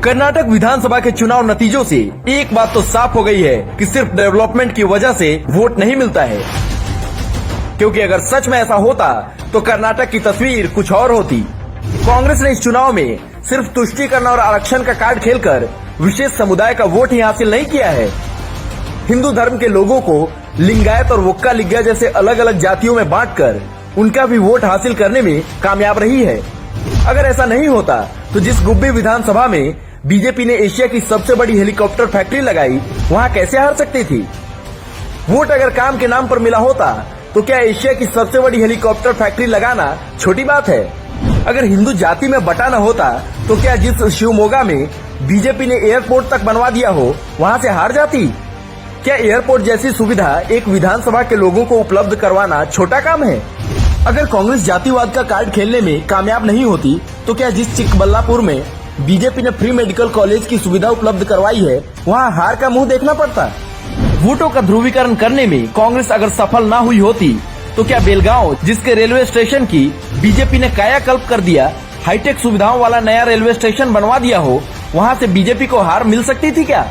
कर्नाटक विधानसभा के चुनाव नतीजों से एक बात तो साफ हो गई है कि सिर्फ डेवलपमेंट की वजह से वोट नहीं मिलता है, क्योंकि अगर सच में ऐसा होता तो कर्नाटक की तस्वीर कुछ और होती। कांग्रेस ने इस चुनाव में सिर्फ तुष्टीकरण और आरक्षण का कार्ड खेलकर विशेष समुदाय का वोट ही हासिल नहीं किया है। हिंदू धर्म के लोगों को लिंगायत और वोक्का लिग्गा जैसे अलग अलग जातियों में बांटकर उनका भी वोट हासिल करने में कामयाब रही है। अगर ऐसा नहीं होता तो जिस गुब्बी विधानसभा में बीजेपी ने एशिया की सबसे बड़ी हेलीकॉप्टर फैक्ट्री लगाई, वहाँ कैसे हार सकती थी। वोट अगर काम के नाम पर मिला होता तो क्या एशिया की सबसे बड़ी हेलीकॉप्टर फैक्ट्री लगाना छोटी बात है। अगर हिंदू जाति में बटा न होता तो क्या जिस शिवमोगा में बीजेपी ने एयरपोर्ट तक बनवा दिया हो, वहाँ से हार जाती। क्या एयरपोर्ट जैसी सुविधा एक विधानसभा के लोगों को उपलब्ध करवाना छोटा काम है। अगर कांग्रेस जातिवाद का कार्ड खेलने में कामयाब नहीं होती तो क्या जिस चिकबल्लापुर में बीजेपी ने फ्री मेडिकल कॉलेज की सुविधा उपलब्ध करवाई है, वहाँ हार का मुंह देखना पड़ता। वोटों का ध्रुवीकरण करने में कांग्रेस अगर सफल न हुई होती तो क्या बेलगांव, जिसके रेलवे स्टेशन की बीजेपी ने कायाकल्प कर दिया, हाईटेक सुविधाओं वाला नया रेलवे स्टेशन बनवा दिया हो, वहाँ से बीजेपी को हार मिल सकती थी क्या।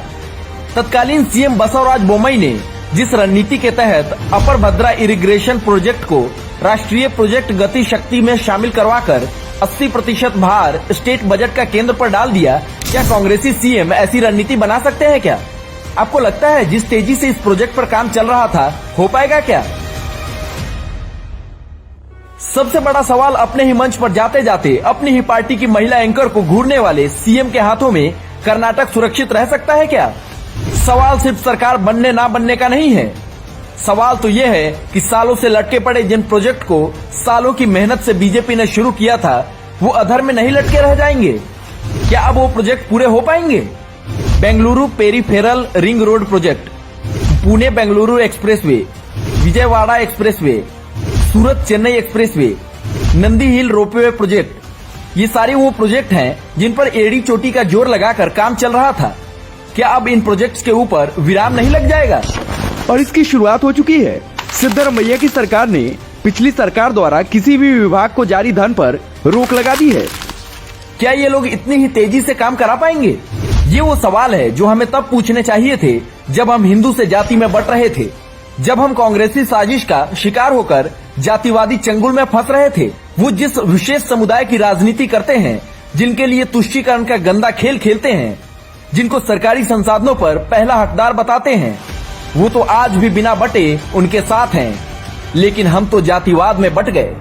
तत्कालीन सीएम बसवराज बोम्मई ने जिस रणनीति के तहत अपर भद्रा इरिगेशन प्रोजेक्ट को राष्ट्रीय प्रोजेक्ट गति शक्ति में शामिल करवाकर 80% भार स्टेट बजट का केंद्र पर डाल दिया, क्या कांग्रेसी सीएम ऐसी रणनीति बना सकते हैं क्या। आपको लगता है जिस तेजी से इस प्रोजेक्ट पर काम चल रहा था, हो पाएगा क्या। सबसे बड़ा सवाल, अपने ही मंच पर जाते जाते अपनी ही पार्टी की महिला एंकर को घूरने वाले सीएम के हाथों में कर्नाटक सुरक्षित रह सकता है क्या। सवाल सिर्फ सरकार बनने ना बनने का नहीं है, सवाल तो ये है कि सालों से लटके पड़े जिन प्रोजेक्ट को सालों की मेहनत से बीजेपी ने शुरू किया था, वो अधर में नहीं लटके रह जाएंगे। क्या अब वो प्रोजेक्ट पूरे हो पाएंगे। Bengaluru peripheral ring road project, Pune Bengaluru expressway, Vijayawada expressway, Surat Chennai expressway, Nandi hill ropeway project, ये सारे वो प्रोजेक्ट हैं जिन पर एड़ी चोटी का जोर लगाकर काम चल रहा था। क्या अब इन प्रोजेक्ट्स के ऊपर विराम नहीं लग जाएगा। और इसकी शुरुआत हो चुकी है। सिद्धरामैया की सरकार ने पिछली सरकार द्वारा किसी भी विभाग को जारी धन पर रोक लगा दी है। क्या ये लोग इतनी ही तेजी से काम करा पाएंगे। ये वो सवाल है जो हमें तब पूछने चाहिए थे जब हम हिंदू से जाति में बट रहे थे, जब हम कांग्रेसी साजिश का शिकार होकर जातिवादी चंगुल में फंस रहे थे। वो जिस विशेष समुदाय की राजनीति करते हैं, जिनके लिए तुष्टीकरण का गंदा खेल खेलते हैं, जिनको सरकारी संसाधनों पर पहला हकदार बताते हैं, वो तो आज भी बिना बटे उनके साथ हैं। लेकिन हम तो जातिवाद में बट गए।